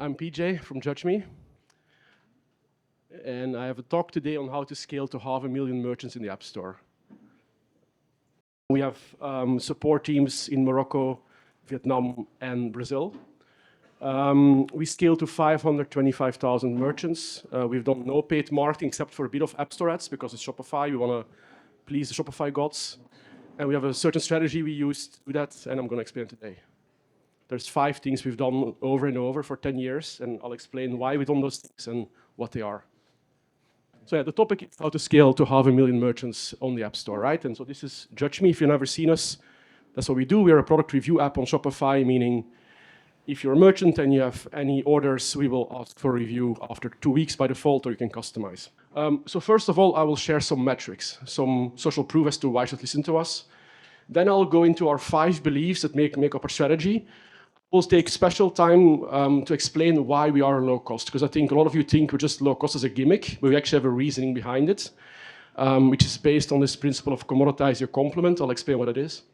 I'm PJ from JudgeMe, and I have a talk today on how to scale to 500,000 merchants in the App Store. We have support teams in Morocco, Vietnam, and Brazil. We scaled to 525,000 merchants. We've done no paid marketing except for a bit of App Store ads because it's Shopify. We want to please the Shopify gods. And we have a certain strategy we use to do that, and I'm going to explain it today. There's 5 things we've done over and over for 10 years, and I'll explain why we've done those things and what they are. So yeah, the topic is how to scale to 500,000 merchants on the App Store, right? And so this is JudgeMe. If you've never seen us, that's what we do. We're a product review app on Shopify, meaning if you're a merchant and you have any orders, we will ask for a review after 2 weeks by default, or you can customize. So first of all, I will share some metrics, some social proof as to why you should listen to us. Then I'll go into our 5 beliefs that make up our strategy. We'll take special time to explain why we are low cost, because I think a lot of you think we're just low cost as a gimmick, but we actually have a reasoning behind it, which is based on this principle of commoditize your complement. I'll explain what it is.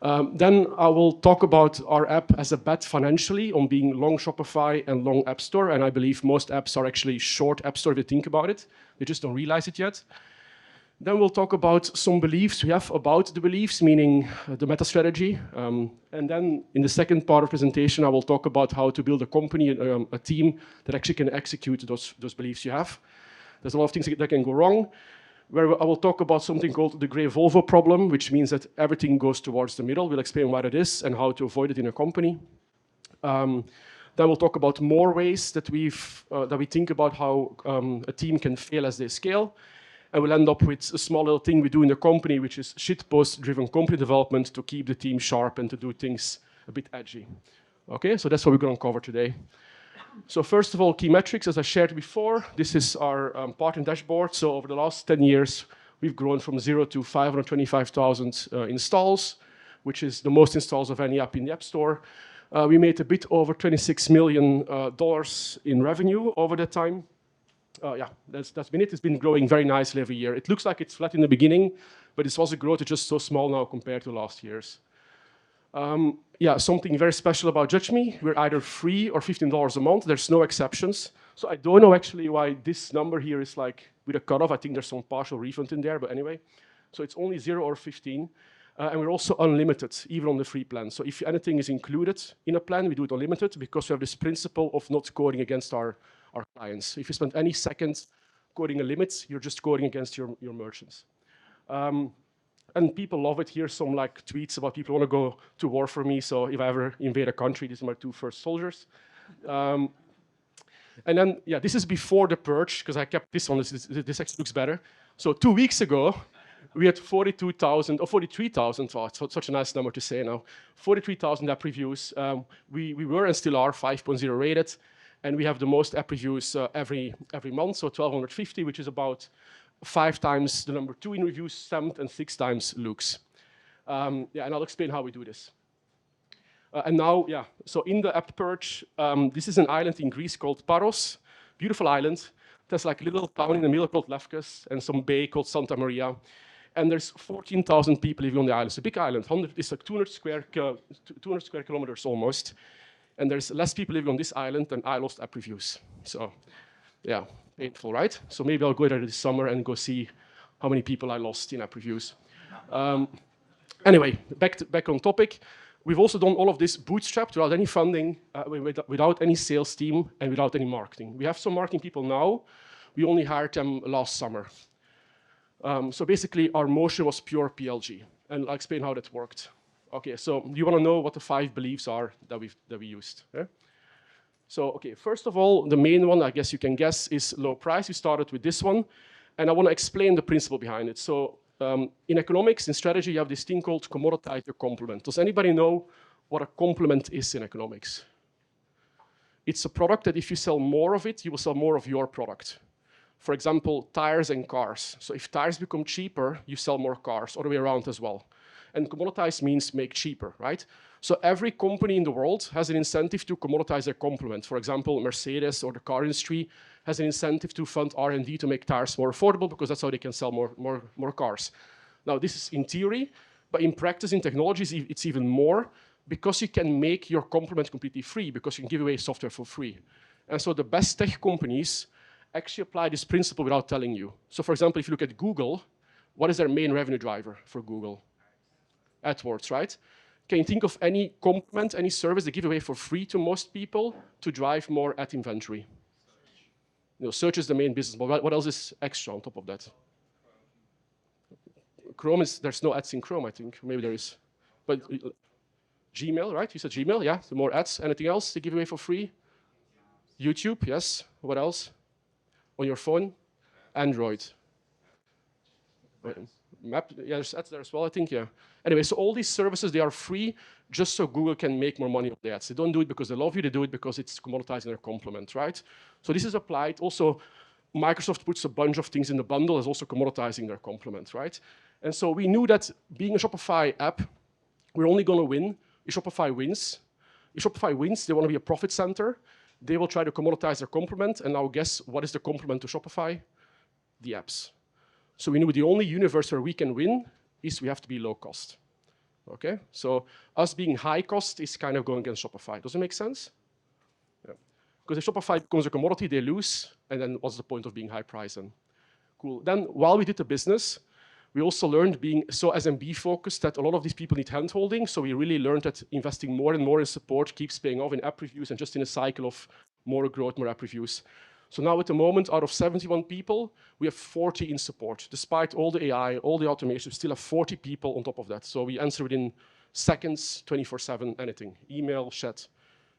Then I will talk about our app as a bet financially on being long Shopify and long App Store, and I believe most apps are actually short App Store if you think about it. They just don't realize it yet. Then we'll talk about some beliefs we have about the beliefs, meaning the meta strategy. And then in the second part of the presentation, I will talk about how to build a company, a team that actually can execute those beliefs you have. There's a lot of things that can go wrong, where I will talk about something called the Gray Volvo problem, which means that everything goes towards the middle. We'll explain what it is and how to avoid it in a company. Then we'll talk about more ways that we think about how a team can fail as they scale. And we'll end up with a small little thing we do in the company, which is shitpost-driven company development to keep the team sharp and to do things a bit edgy. Okay, so that's what we're going to cover today. So first of all, key metrics, as I shared before, this is our partner dashboard. So over the last 10 years, we've grown from 0 to 525,000 installs, which is the most installs of any app in the App Store. We made a bit over $26 million in revenue over that time. Yeah, that's been it. It's been growing very nicely every year. It looks like it's flat in the beginning, but it's also growth is just so small now compared to last year's. Yeah, something very special about JudgeMe. We're either free or $15 a month. There's no exceptions. So I don't know actually why this number here is like with a cutoff. I think there's some partial refund in there, but anyway. So it's only 0 or 15. And we're also unlimited, even on the free plan. So if anything is included in a plan, we do it unlimited because we have this principle of not coding against our clients. If you spend any seconds coding a limit, you're just coding against your merchants. And people love it. Here's some like tweets about people who want to go to war for me. So if I ever invade a country, these are my 2 first soldiers. And then, yeah, this is before the purge, because I kept this one. This actually looks better. So 2 weeks ago, we had 42,000 or 43,000. Oh, it's such a nice number to say now. 43,000 app reviews. We were and still are 5.0 rated. And we have the most app reviews every month, so 1,250, which is about 5 times the number 2 in reviews stamped and 6 times looks. Yeah, and I'll explain how we do this. And now, yeah, so in the app purge, this is an island in Greece called Paros, beautiful island. There's like a little town in the middle called Lefkes and some bay called Santa Maria. And there's 14,000 people living on the island. It's a big island. It's like 200 square kilometers almost. And there's less people living on this island than I lost app reviews. So, yeah, painful, right? So maybe I'll go there this summer and go see how many people I lost in app reviews. Anyway, back on topic. We've also done all of this bootstrapped without any funding, without any sales team, and without any marketing. We have some marketing people now. We only hired them last summer. So basically, our motion was pure PLG. And I'll explain how that worked. Okay, so you want to know what the 5 beliefs are that we used. Yeah? So, okay, first of all, the main one, I guess you can guess, is low price. We started with this one, and I want to explain the principle behind it. So, in economics, in strategy, you have this thing called commoditize your complement. Does anybody know what a complement is in economics? It's a product that if you sell more of it, you will sell more of your product. For example, tires and cars. So if tires become cheaper, you sell more cars, or the way around as well. And commoditize means make cheaper, right? So every company in the world has an incentive to commoditize their complement. For example, Mercedes or the car industry has an incentive to fund R&D to make tires more affordable because that's how they can sell more cars. Now, this is in theory, but in practice, in technologies, it's even more because you can make your complement completely free, because you can give away software for free. And so the best tech companies actually apply this principle without telling you. So for example, if you look at Google, what is their main revenue driver for Google? AdWords, right? Can you think of any complement, any service they give away for free to most people to drive more ad inventory? Search is the main business, but what else is extra on top of that? Chrome there's no ads in Chrome, I think. Maybe there is. But Gmail, right? You said Gmail, yeah? So more ads. Anything else they give away for free? YouTube, yes. What else? On your phone? Android. Map, yeah, there's ads there as well, I think, yeah. Anyway, so all these services, they are free just so Google can make more money off the ads. They don't do it because they love you, they do it because it's commoditizing their complement, right? So this is applied. Also, Microsoft puts a bunch of things in the bundle as also commoditizing their complement, right? And so we knew that being a Shopify app, we're only going to win if Shopify wins. If Shopify wins, they want to be a profit center. They will try to commoditize their complement. And now guess what is the complement to Shopify? The apps. So we knew the only universe where we can win is we have to be low cost. Okay? So us being high cost is kind of going against Shopify. Does it make sense? Yeah. Because if Shopify becomes a commodity, they lose. And then what's the point of being high price then? Cool. Then while we did the business, we also learned being so SMB focused that a lot of these people need hand-holding. So we really learned that investing more and more in support keeps paying off in app reviews and just in a cycle of more growth, more app reviews. So now at the moment, out of 71 people, we have 40 in support. Despite all the AI, all the automation, we still have 40 people on top of that. So we answer within seconds, 24/7, anything, email, chat,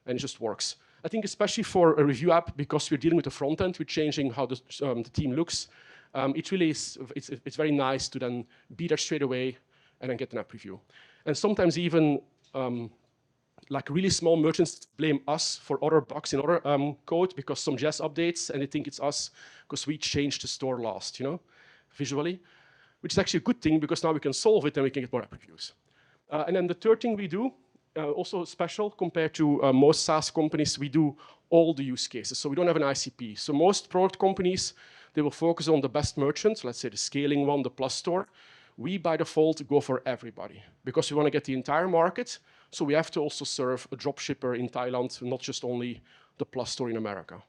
and it just works. I think especially for a review app, because we're dealing with the front end, we're changing how the team looks. It really is, it's very nice to then be there straight away and then get an app review. And sometimes even like really small merchants blame us for other bugs in other code because some JS updates and they think it's us because we changed the store last, visually, which is actually a good thing because now we can solve it and we can get more app reviews. And then the third thing we do, also special compared to most SaaS companies, we do all the use cases. So we don't have an ICP. So most product companies, they will focus on the best merchants, let's say the scaling one, the Plus store. We, by default, go for everybody because we want to get the entire market. So we have to also serve a dropshipper in Thailand, not just only the Plus store in America.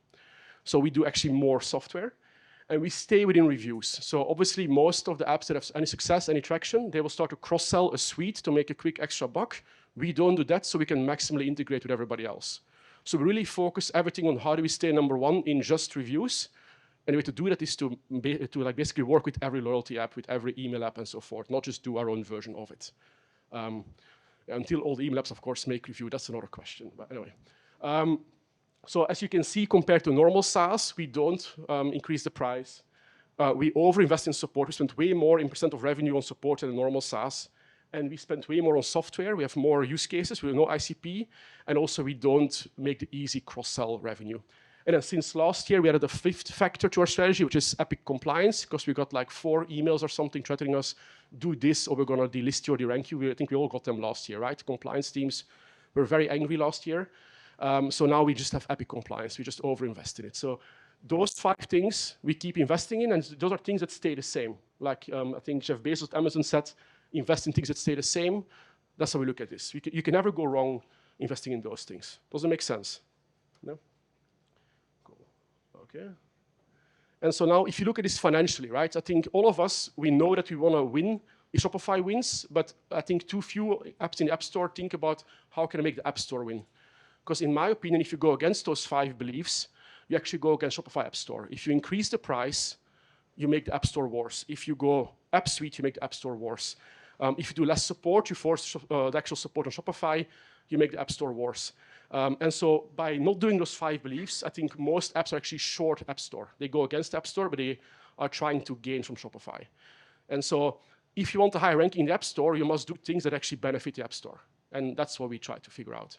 So we do actually more software. And we stay within reviews. So obviously, most of the apps that have any success, any traction, they will start to cross-sell a suite to make a quick extra buck. We don't do that, so we can maximally integrate with everybody else. So we really focus everything on how do we stay number one in just reviews. And the way to do that is to basically work with every loyalty app, with every email app, and so forth, not just do our own version of it. Until all the email apps, of course, make review. That's another question. But anyway. So as you can see, compared to normal SaaS, we don't increase the price. We overinvest in support. We spend way more in % of revenue on support than a normal SaaS. And we spend way more on software. We have more use cases. We have no ICP. And also, we don't make the easy cross-sell revenue. And then since last year, we added a fifth factor to our strategy, which is Epic Compliance, because we got like 4 emails or something threatening us, do this, or we're going to delist you or derank you. I think we all got them last year, right? Compliance teams were very angry last year. So now we just have Epic Compliance. We just overinvest in it. So those 5 things we keep investing in, and those are things that stay the same. Like I think Jeff Bezos at Amazon said, invest in things that stay the same. That's how we look at this. You can never go wrong investing in those things. Does it make sense? No? Cool. Okay. And so now if you look at this financially, right, I think all of us, we know that we want to win if Shopify wins, but I think too few apps in the App Store think about how can I make the App Store win. Because in my opinion, if you go against those 5 beliefs, you actually go against Shopify App Store. If you increase the price, you make the App Store worse. If you go App Suite, you make the App Store worse. If you do less support, you force the actual support on Shopify, you make the App Store worse. And so by not doing those 5 beliefs, I think most apps are actually short App Store. They go against the App Store, but they are trying to gain from Shopify. And so if you want a high ranking in the App Store, you must do things that actually benefit the App Store. And that's what we try to figure out.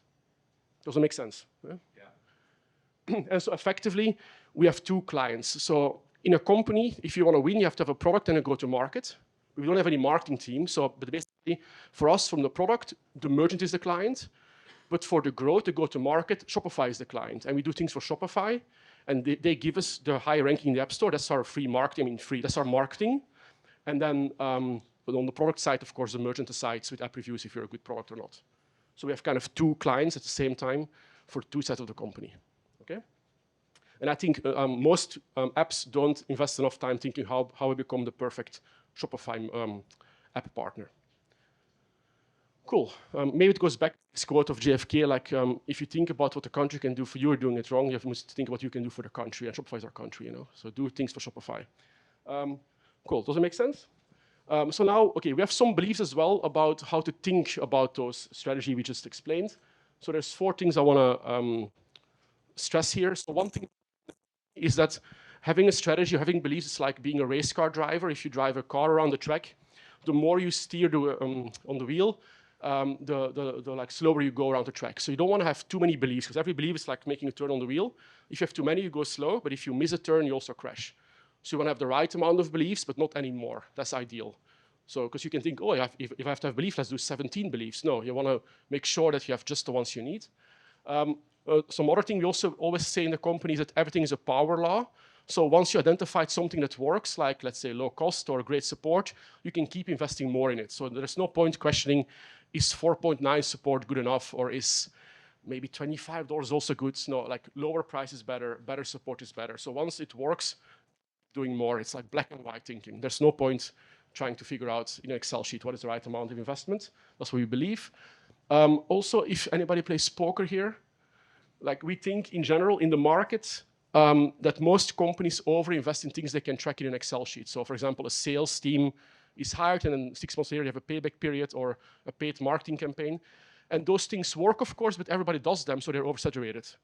Does it make sense? Yeah. And so effectively, we have 2 clients. So in a company, if you want to win, you have to have a product and a go-to-market. We don't have any marketing team. But basically, for us, from the product, the merchant is the client. But for the growth, the go-to-market, Shopify is the client. And we do things for Shopify. And they give us the high ranking in the App Store. That's our free marketing. That's our marketing. And then but on the product side, of course, the merchant decides with app reviews if you're a good product or not. So we have kind of two clients at the same time for two sides of the company. Okay? And I think most apps don't invest enough time thinking how we become the perfect Shopify app partner. Cool. Maybe it goes back to this quote of JFK, like if you think about what the country can do for you, you're doing it wrong. You must think what you can do for the country, and Shopify is our country, you know. So do things for Shopify. Cool. Does it make sense? So now, okay, we have some beliefs as well about how to think about those strategy we just explained. So there's 4 things I want to stress here. So one thing is that having a strategy, having beliefs is like being a race car driver. If you drive a car around the track, the more you steer on the wheel, the like slower you go around the track. So you don't want to have too many beliefs, because every belief is like making a turn on the wheel. If you have too many, you go slow, but if you miss a turn, you also crash. So you want to have the right amount of beliefs, but not any more. That's ideal. So, because you can think, oh, if I have to have beliefs, let's do 17 beliefs. No, you want to make sure that you have just the ones you need. Some other thing we also always say in the company is that everything is a power law. So once you identified something that works, like let's say low cost or great support, you can keep investing more in it. So there's no point questioning, is 4.9 support good enough, or is maybe $25 also good? No, like lower price is better, better support is better. So once it works, doing more, it's like black and white thinking. There's no point trying to figure out in an Excel sheet what is the right amount of investment. That's what we believe. Also, if anybody plays poker here, like we think in general in the market that most companies overinvest in things they can track in an Excel sheet. So for example, a sales team is hired and then 6 months later you have a payback period or a paid marketing campaign. And those things work, of course, but everybody does them, so they're oversaturated.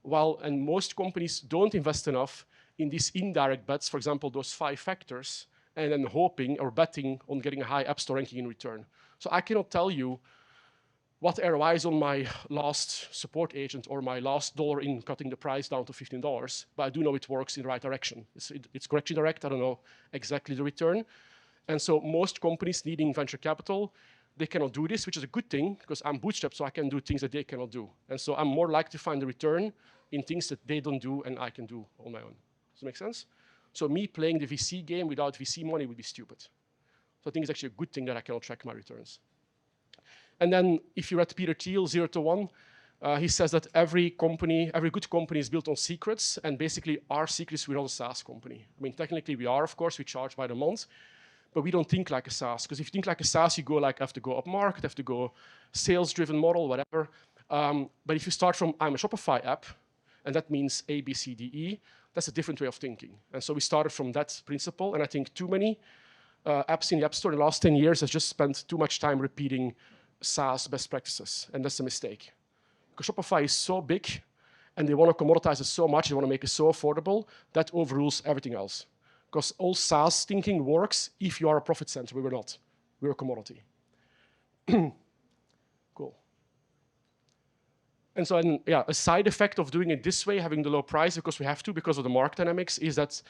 And most companies don't invest enough in these indirect bets, for example, those 5 factors, and then hoping or betting on getting a high App Store ranking in return. So I cannot tell you what ROI is on my last support agent or my last dollar in cutting the price down to $15, but I do know it works in the right direction. It's correctly direct, I don't know exactly the return. And so most companies needing venture capital, they cannot do this, which is a good thing, because I'm bootstrapped, so I can do things that they cannot do. And so I'm more likely to find the return in things that they don't do and I can do on my own. Does that make sense? So me playing the VC game without VC money would be stupid. So I think it's actually a good thing that I cannot track my returns. And then if you read Peter Thiel, 0 to 1, he says that every good company is built on secrets, and basically our secret is we're not a SaaS company. I mean, technically we are, of course, we charge by the month, but we don't think like a SaaS, because if you think like a SaaS, you go like, have to go up market, have to go sales-driven model, whatever. But if you start from, I'm a Shopify app, and that means A, B, C, D, E, that's a different way of thinking. And so we started from that principle, and I think too many apps in the App Store in the last 10 years has just spent too much time repeating SaaS best practices, and that's a mistake. Because Shopify is so big, and they want to commoditize it so much, they want to make it so affordable, that overrules everything else. Because all SaaS thinking works if you are a profit center. We were not. We're a commodity. Cool. And so, a side effect of doing it this way, having the low price, because we have to, because of the market dynamics, is that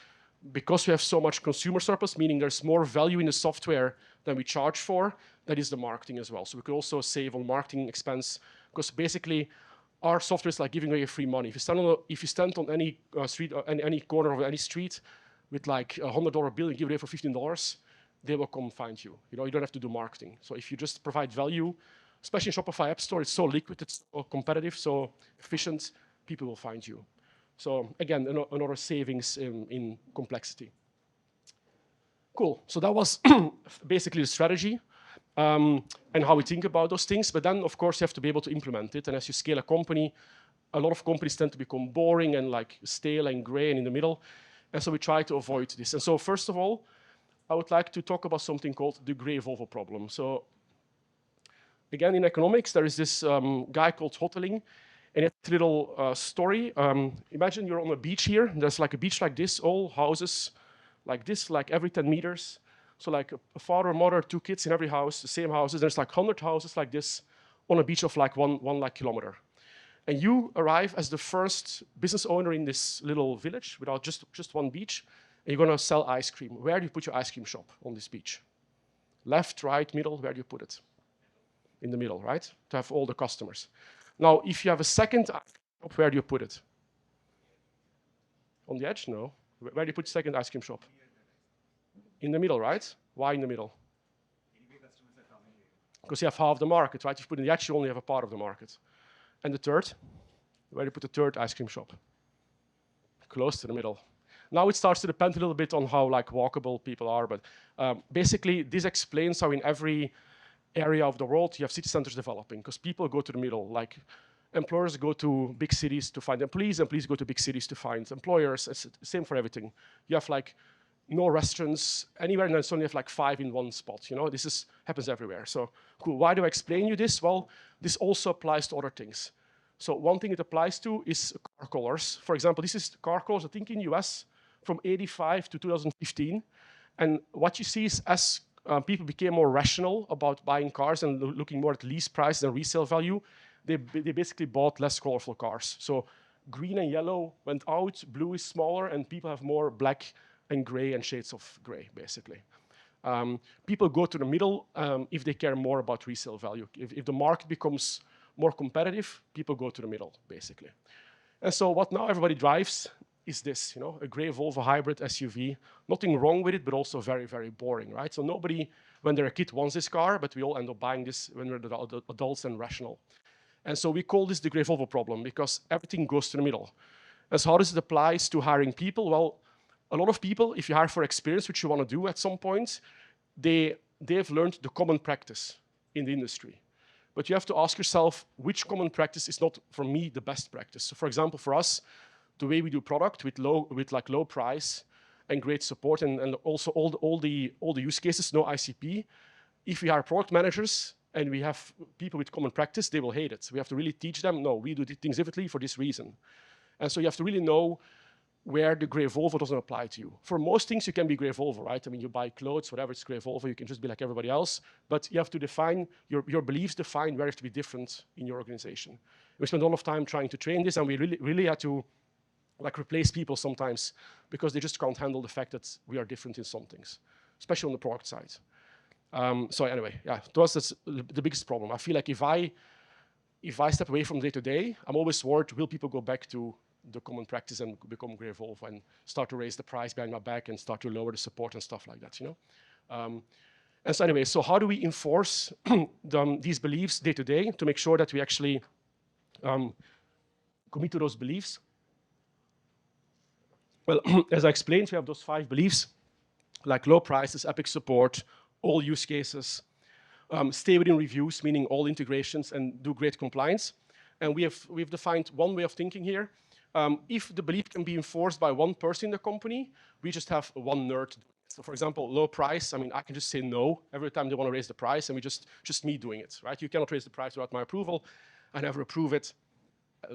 because we have so much consumer surplus, meaning there's more value in the software than we charge for, that is the marketing as well. So we could also save on marketing expense, because basically our software is like giving away free money. If you stand on any street, any corner of any street with like a $100 bill and give it away for $15, they will come find you. You know, you don't have to do marketing. So if you just provide value, especially in Shopify App Store, it's so liquid, it's so competitive, so efficient, people will find you. So again, another savings in complexity. Cool. So that was basically the strategy and how we think about those things. But then, of course, you have to be able to implement it. And as you scale a company, a lot of companies tend to become boring and like stale and gray and in the middle. And so we try to avoid this. And so first of all, I would like to talk about something called the gray Volvo problem. So again, in economics, there is this guy called Hoteling. And it's a little story. Imagine you're on a beach here. There's like a beach like this, all houses like this, like every 10 meters. So like a father, mother, 2 kids in every house, the same houses. There's like 100 houses like this on a beach of like one like kilometer. And you arrive as the first business owner in this little village without just one beach. And you're going to sell ice cream. Where do you put your ice cream shop on this beach? Left, right, middle, where do you put it? In the middle, right? To have all the customers. Now, if you have a second ice cream shop, where do you put it? On the edge? No. Where do you put the second ice cream shop? In the middle, right? Why in the middle? because you have half the market, right? If you put in the edge, you only have a part of the market. And the third, where do you put the third ice cream shop? Close to the middle. Now it starts to depend a little bit on how like walkable people are, but basically this explains how in every area of the world you have city centers developing, because people go to the middle. Like employers go to big cities to find employees go to big cities to find employers. It's the same for everything. You have like no restaurants anywhere, and then suddenly you have like 5 in one spot. You know, happens everywhere. So cool. Why do I explain you this? Well, this also applies to other things. So one thing it applies to is car colors. For example, this is car colors, I think in US, from 85 to 2015. And what you see is as people became more rational about buying cars and looking more at lease price than resale value, they basically bought less colorful cars. So green and yellow went out, blue is smaller, and people have more black and gray and shades of gray, basically. People go to the middle if they care more about resale value. If the market becomes more competitive, people go to the middle, basically. And so what now everybody drives is this, you know, a gray Volvo hybrid SUV. Nothing wrong with it, but also very, very boring, right? So nobody, when they're a kid, wants this car, but we all end up buying this when we're adults and rational. And so we call this the gray Volvo problem, because everything goes to the middle. And so how does it apply to hiring people? Well, a lot of people, if you hire for experience, which you want to do at some point, they've learned the common practice in the industry. But you have to ask yourself, which common practice is not, for me, the best practice? So for example, for us, the way we do product with low price and great support, and also all the use cases, no ICP. If we hire product managers and we have people with common practice, they will hate it. So we have to really teach them, no, we do things differently for this reason. And so you have to really know where the gray Volvo doesn't apply to you. For most things, you can be gray Volvo, right? I mean, you buy clothes, whatever, it's gray Volvo. You can just be like everybody else. But you have to define, your beliefs define where you have to be different in your organization. We spend a lot of time trying to train this, and we really had to like replace people sometimes because they just can't handle the fact that we are different in some things, especially on the product side. So anyway, yeah, to us, that's the biggest problem. I feel like if I step away from day to day, I'm always worried, will people go back to the common practice and become gray Volvo and start to raise the price behind my back and start to lower the support and stuff like that, you know? And so anyway, so how do we enforce these beliefs day to day to make sure that we actually commit to those beliefs? Well, as I explained, we have those 5 beliefs, like low prices, epic support, all use cases, stay within reviews, meaning all integrations, and do great compliance. And we've defined one way of thinking here. If the belief can be enforced by one person in the company, we just have one nerd. So for example, low price, I mean, I can just say no every time they want to raise the price, and we just me doing it, right? You cannot raise the price without my approval. I never approve it,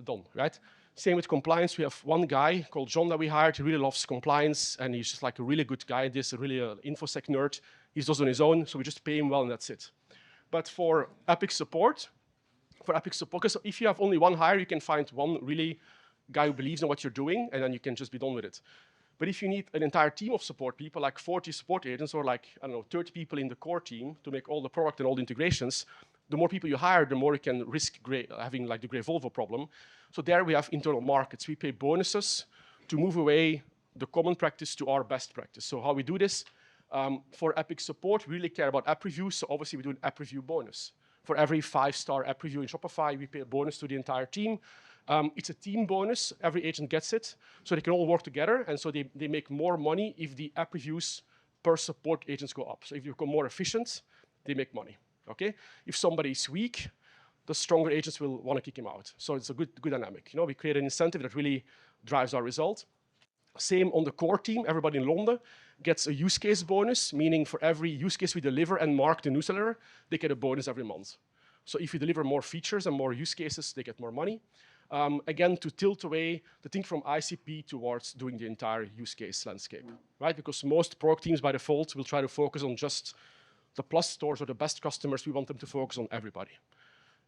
done, right? Same with compliance. We have one guy called John that we hired. He really loves compliance, and he's just like a really good guy at this, a really InfoSec nerd. He's just on his own, so we just pay him well, and that's it. But for epic support, because if you have only one hire, you can find one really guy who believes in what you're doing, and then you can just be done with it. But if you need an entire team of support people, like 40 support agents, or like, I don't know, 30 people in the core team to make all the product and all the integrations, the more people you hire, the more you can risk having like the gray Volvo problem. So there we have internal markets. We pay bonuses to move away the common practice to our best practice. So how we do this, for Epic support, we really care about app reviews. So obviously we do an app review bonus. For every 5-star app review in Shopify, we pay a bonus to the entire team. It's a team bonus. Every agent gets it. So they can all work together. And so they make more money if the app reviews per support agents go up. So if you become more efficient, they make money. Okay? If somebody is weak, the stronger agents will want to kick him out. So it's a good dynamic. You know, we create an incentive that really drives our result. Same on the core team. Everybody in London gets a use case bonus, meaning for every use case we deliver and mark the newsletter, they get a bonus every month. So if you deliver more features and more use cases, they get more money. Again, to tilt away the thing from ICP towards doing the entire use case landscape, right? Because most product teams by default will try to focus on just the plus stores or the best customers. We want them to focus on everybody.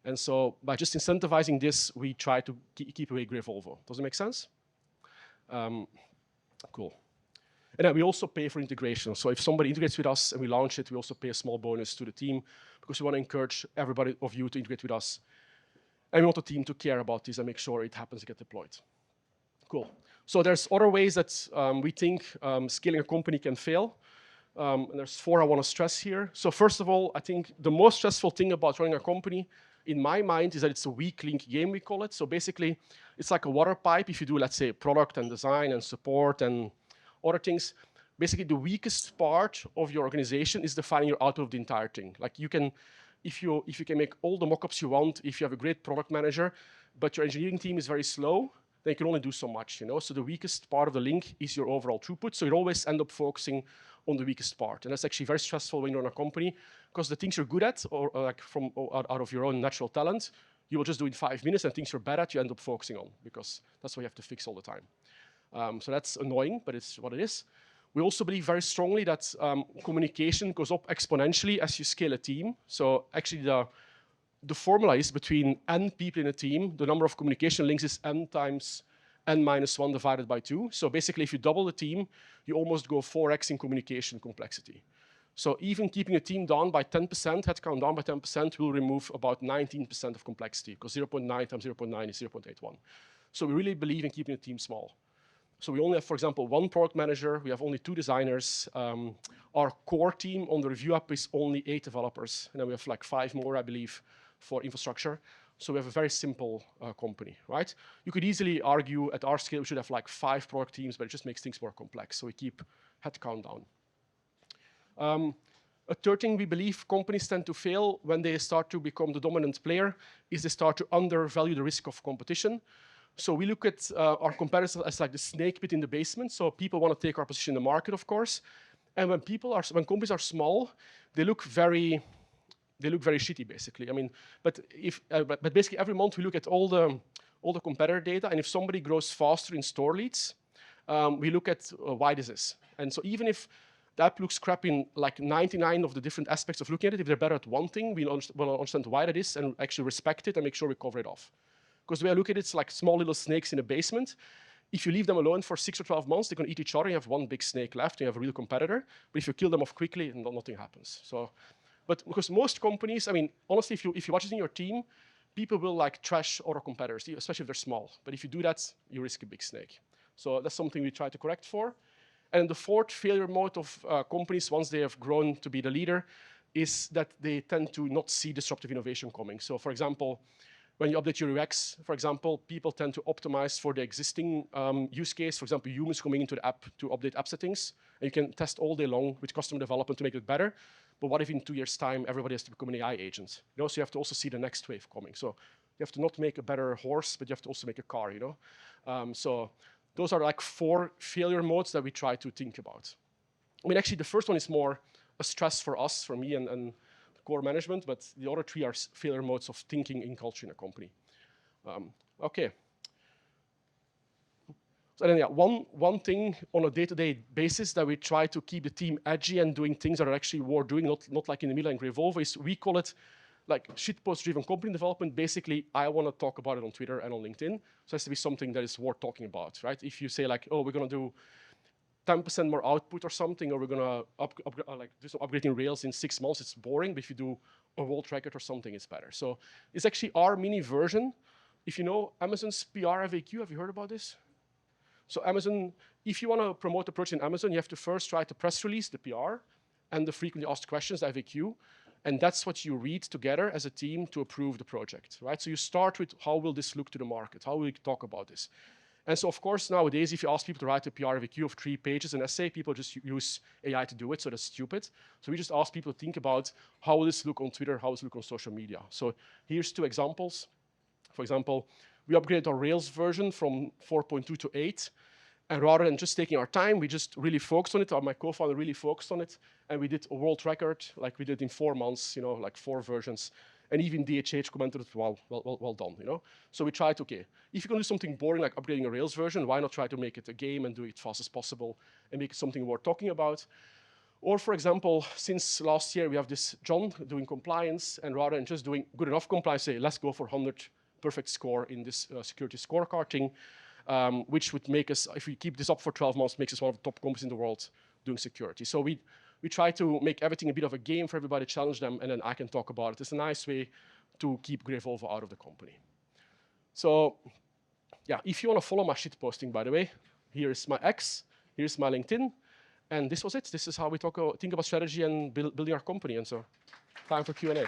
And so by just incentivizing this, we try to keep away gray Volvo. Does it make sense? Cool. And then we also pay for integration. So if somebody integrates with us and we launch it, we also pay a small bonus to the team because we want to encourage everybody of you to integrate with us. And we want the team to care about this and make sure it happens to get deployed. Cool. So there's other ways that we think scaling a company can fail. And there's 4 I want to stress here. So first of all, I think the most stressful thing about running a company, in my mind, is that it's a weak link game, we call it. So basically, it's like a water pipe. If you do, let's say, product and design and support and other things, basically the weakest part of your organization is defining your output of the entire thing. Like you can, if you can make all the mockups you want, if you have a great product manager, but your engineering team is very slow, then you can only do so much, you know? So the weakest part of the link is your overall throughput. So you always end up focusing on the weakest part. And that's actually very stressful when you're in a company, because the things you're good at, or like from out of your own natural talent, you will just do in 5 minutes, and things you're bad at, you end up focusing on, because that's what you have to fix all the time. So that's annoying, but it's what it is. We also believe very strongly that communication goes up exponentially as you scale a team. So actually the formula is between n people in a team, the number of communication links is n times n minus 1 divided by 2. So basically, if you double the team, you almost go 4x in communication complexity. So even keeping a team down by 10%, headcount down by 10%, will remove about 19% of complexity, because 0.9 times 0.9 is 0.81. So we really believe in keeping the team small. So we only have, for example, 1 product manager. We have only 2 designers. Our core team on the review app is only 8 developers. And then we have like 5 more, I believe, for infrastructure. So we have a very simple company, right? You could easily argue at our scale we should have like 5 product teams, but it just makes things more complex. So we keep headcount down. A third thing we believe companies tend to fail when they start to become the dominant player is they start to undervalue the risk of competition. So we look at our competitors as like the snake pit in the basement. So people want to take our position in the market, of course. And when companies are small, they look very shitty, basically. I mean, but basically every month we look at all the competitor data, and if somebody grows faster in store leads, we look at why this is. And so even if the app looks crap in like 99 of the different aspects of looking at it, if they're better at one thing, we will understand why that is and actually respect it and make sure we cover it off. Because the way I look at it, it's like small little snakes in a basement. If you leave them alone for 6 or 12 months, they're going to eat each other. You have one big snake left, and you have a real competitor. But if you kill them off quickly, nothing happens. So, but because most companies, I mean, honestly, if you watch it in your team, people will like trash other competitors, especially if they're small. But if you do that, you risk a big snake. So that's something we try to correct for. And the fourth failure mode of companies, once they have grown to be the leader, is that they tend to not see disruptive innovation coming. So, for example, when you update your UX, for example, people tend to optimize for the existing use case. For example, humans coming into the app to update app settings. And you can test all day long with customer development to make it better. But what if in 2 years' time, everybody has to become an AI agent? You know, so you have to also see the next wave coming. So you have to not make a better horse, but you have to also make a car, you know? So those are like 4 failure modes that we try to think about. I mean, actually, the first one is more a stress for us, for me and core management, but the other 3 are failure modes of thinking in culture in a company. Okay. So then, yeah, one thing on a day-to-day basis that we try to keep the team edgy and doing things that are actually worth doing, not like in the middle and Revolve, is we call it like shitpost-driven company development. Basically, I want to talk about it on Twitter and on LinkedIn. So it has to be something that is worth talking about, right? If you say like, oh, we're going to do 10% more output or something, or we're going to like do some upgrading Rails in 6 months, it's boring. But if you do a world record or something, it's better. So it's actually our mini version. If you know Amazon's PR FAQ, have you heard about this? So Amazon, if you want to promote a project in Amazon, you have to first write the press release, the PR, and the frequently asked questions, the FAQ. And that's what you read together as a team to approve the project, right? So you start with how will this look to the market? How will we talk about this? And so, of course, nowadays, if you ask people to write a PR FAQ of 3 pages, an essay, people just use AI to do it, so that's stupid. So we just ask people to think about how will this look on Twitter, how will this look on social media. So here's 2 examples. For example, we upgraded our Rails version from 4.2 to 8. And rather than just taking our time, we just really focused on it. My co-founder really focused on it. And we did a world record, like we did in 4 months, you know, like 4 versions. And even DHH commented, well done, you know? So we tried, okay, if you're going to do something boring like upgrading a Rails version, why not try to make it a game and do it fast as possible and make it something worth talking about? Or, for example, since last year, we have this John doing compliance, and rather than just doing good enough compliance, say, let's go for 100 perfect score in this security scorecard thing, which would make us, if we keep this up for 12 months, makes us one of the top companies in the world doing security. So we try to make everything a bit of a game for everybody, challenge them, and then I can talk about it. It's a nice way to keep Revolve out of the company. So yeah, if you want to follow my shit posting, by the way, here's my X, here's my LinkedIn, And this was it. This is how we think about strategy and building our company. And so, time for Q&A.